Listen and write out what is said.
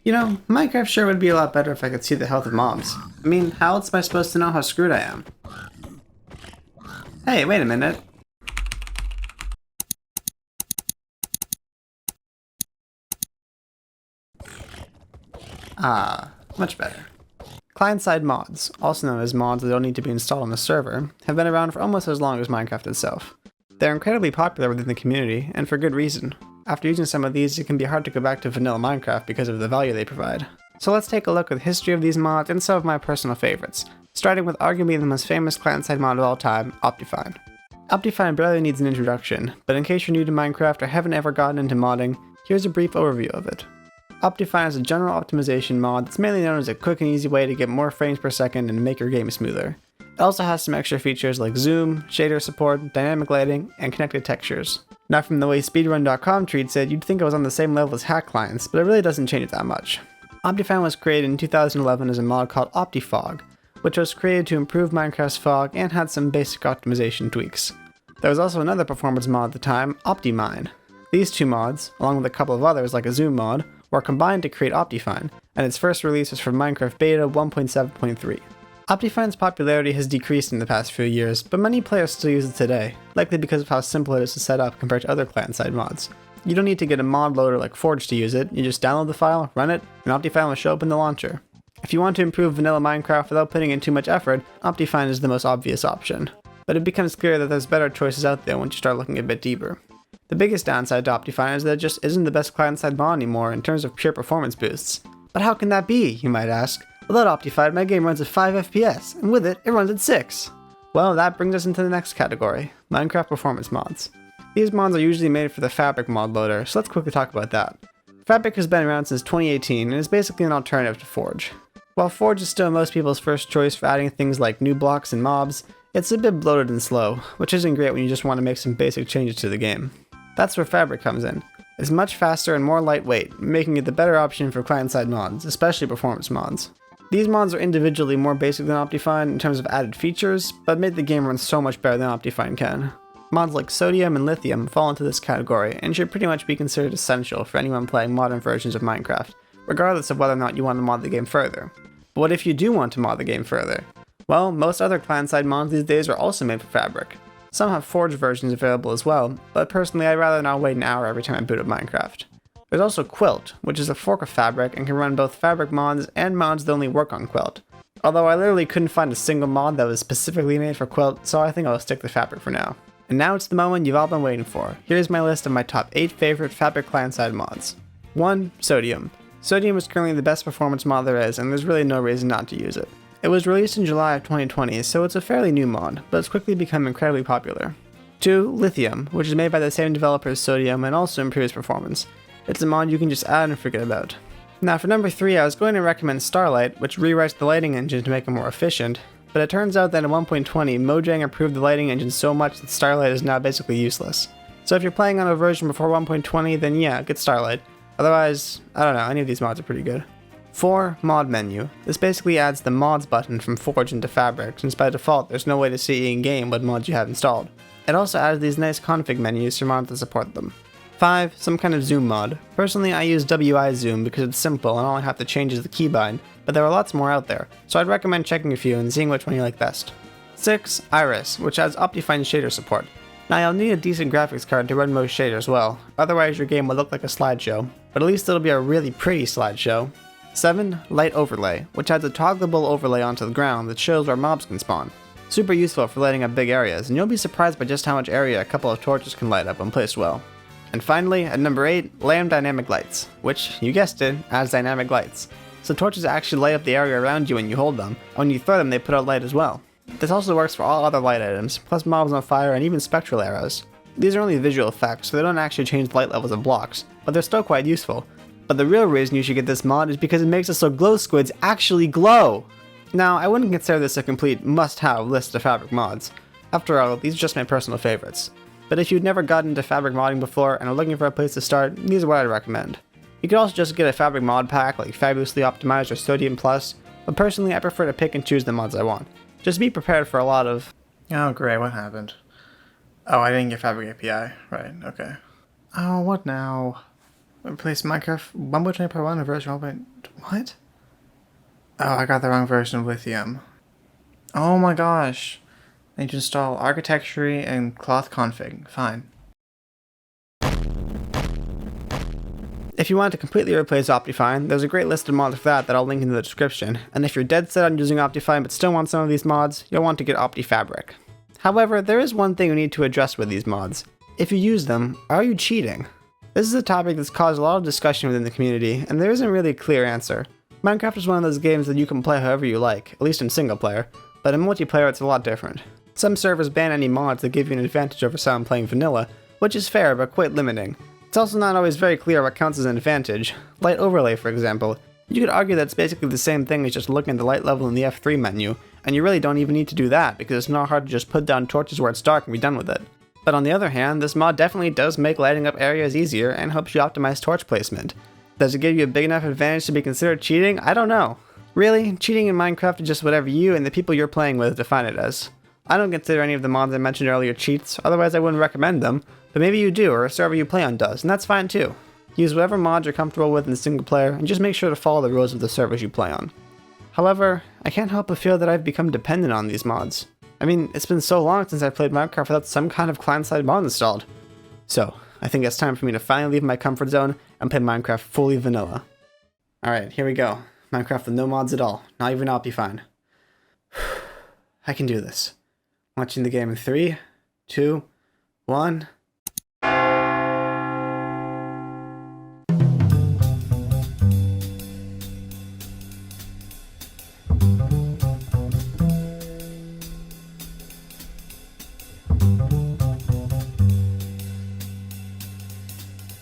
You know, Minecraft sure would be a lot better if I could see the health of mobs. I mean, how else am I supposed to know how screwed I am? Hey, wait a minute. Ah, much better. Client-side mods, also known as mods that don't need to be installed on the server, have been around for almost as long as Minecraft itself. They're incredibly popular within the community, and for good reason. After using some of these, it can be hard to go back to vanilla Minecraft because of the value they provide. So let's take a look at the history of these mods and some of my personal favorites, starting with arguably the most famous client-side mod of all time, OptiFine. OptiFine barely needs an introduction, but in case you're new to Minecraft or haven't ever gotten into modding, here's a brief overview of it. OptiFine is a general optimization mod that's mainly known as a quick and easy way to get more frames per second and make your game smoother. It also has some extra features like zoom, shader support, dynamic lighting, and connected textures. Now from the way speedrun.com treats it, you'd think it was on the same level as hack clients, but it really doesn't change it that much. OptiFine was created in 2011 as a mod called OptiFog, which was created to improve Minecraft's fog and had some basic optimization tweaks. There was also another performance mod at the time, OptiMine. These two mods, along with a couple of others like a zoom mod, were combined to create OptiFine, and its first release was for Minecraft Beta 1.7.3. OptiFine's popularity has decreased in the past few years, but many players still use it today, likely because of how simple it is to set up compared to other client-side mods. You don't need to get a mod loader like Forge to use it, you just download the file, run it, and OptiFine will show up in the launcher. If you want to improve vanilla Minecraft without putting in too much effort, OptiFine is the most obvious option. But it becomes clear that there's better choices out there once you start looking a bit deeper. The biggest downside to OptiFine is that it just isn't the best client-side mod anymore in terms of pure performance boosts. But how can that be, you might ask? Without OptiFine, my game runs at 5 FPS, and with it, it runs at 6. Well, that brings us into the next category, Minecraft performance mods. These mods are usually made for the Fabric mod loader, so let's quickly talk about that. Fabric has been around since 2018 and is basically an alternative to Forge. While Forge is still most people's first choice for adding things like new blocks and mobs, it's a bit bloated and slow, which isn't great when you just want to make some basic changes to the game. That's where Fabric comes in. It's much faster and more lightweight, making it the better option for client-side mods, especially performance mods. These mods are individually more basic than OptiFine in terms of added features, but make the game run so much better than OptiFine can. Mods like Sodium and Lithium fall into this category and should pretty much be considered essential for anyone playing modern versions of Minecraft, regardless of whether or not you want to mod the game further. But what if you do want to mod the game further? Well, most other client-side mods these days are also made for Fabric. Some have Forge versions available as well, but personally I'd rather not wait an hour every time I boot up Minecraft. There's also Quilt, which is a fork of Fabric and can run both Fabric mods and mods that only work on Quilt. Although I literally couldn't find a single mod that was specifically made for Quilt, so I think I'll stick to Fabric for now. And now it's the moment you've all been waiting for. Here's my list of my top 8 favorite Fabric client-side mods. 1. Sodium. Sodium is currently the best performance mod there is, and there's really no reason not to use it. It was released in July of 2020, so it's a fairly new mod, but it's quickly become incredibly popular. 2. Lithium, which is made by the same developer as Sodium and also improves performance. It's a mod you can just add and forget about. Now for number 3, I was going to recommend Starlight, which rewrites the lighting engine to make it more efficient, but it turns out that in 1.20, Mojang improved the lighting engine so much that Starlight is now basically useless. So if you're playing on a version before 1.20, then yeah, get Starlight. Otherwise, I don't know, any of these mods are pretty good. 4. Mod menu. This basically adds the mods button from Forge into Fabric, since by default there's no way to see in-game what mods you have installed. It also adds these nice config menus for mods that support them. 5. Some kind of zoom mod. Personally, I use WI zoom because it's simple and all I have to change is the keybind, but there are lots more out there, so I'd recommend checking a few and seeing which one you like best. 6. Iris, which adds OptiFine shader support. Now you'll need a decent graphics card to run most shaders well, otherwise your game will look like a slideshow, but at least it'll be a really pretty slideshow. 7. Light overlay, which adds a toggleable overlay onto the ground that shows where mobs can spawn. Super useful for lighting up big areas, and you'll be surprised by just how much area a couple of torches can light up when placed well. And finally, at number 8, Lamb Dynamic Lights, which, you guessed it, adds dynamic lights. So torches actually light up the area around you when you hold them, and when you throw them they put out light as well. This also works for all other light items, plus mobs on fire and even spectral arrows. These are only visual effects, so they don't actually change the light levels of blocks, but they're still quite useful. But the real reason you should get this mod is because it makes it so glow squids actually glow! Now, I wouldn't consider this a complete must-have list of Fabric mods. After all, these are just my personal favorites. But if you've never gotten into Fabric modding before and are looking for a place to start, these are what I'd recommend. You could also just get a Fabric mod pack like Fabulously Optimized or Sodium Plus, but personally I prefer to pick and choose the mods I want. Just be prepared for a lot of... Oh great, what happened? Oh, I didn't get Fabric API. Right, okay. Oh, what now? Replace Minecraft 1.20 version 1. What? Oh, I got the wrong version of Lithium. Oh my gosh. I need to install architecture and cloth config. Fine. If you want to completely replace OptiFine, there's a great list of mods for that I'll link in the description, and if you're dead set on using OptiFine but still want some of these mods, you'll want to get OptiFabric. However, there is one thing we need to address with these mods. If you use them, are you cheating? This is a topic that's caused a lot of discussion within the community, and there isn't really a clear answer. Minecraft is one of those games that you can play however you like, at least in single player, but in multiplayer it's a lot different. Some servers ban any mods that give you an advantage over someone playing vanilla, which is fair but quite limiting. It's also not always very clear what counts as an advantage. Light overlay, for example. You could argue that it's basically the same thing as just looking at the light level in the F3 menu, and you really don't even need to do that because it's not hard to just put down torches where it's dark and be done with it. But on the other hand, this mod definitely does make lighting up areas easier and helps you optimize torch placement. Does it give you a big enough advantage to be considered cheating? I don't know. Really, cheating in Minecraft is just whatever you and the people you're playing with define it as. I don't consider any of the mods I mentioned earlier cheats, otherwise I wouldn't recommend them, but maybe you do, or a server you play on does, and that's fine too. Use whatever mods you're comfortable with in single player, and just make sure to follow the rules of the servers you play on. However, I can't help but feel that I've become dependent on these mods. I mean, it's been so long since I played Minecraft without some kind of client-side mod installed. So, I think it's time for me to finally leave my comfort zone and play Minecraft fully vanilla. Alright, here we go. Minecraft with no mods at all, not even OptiFine. I can do this. Launching the game in 3, 2, 1...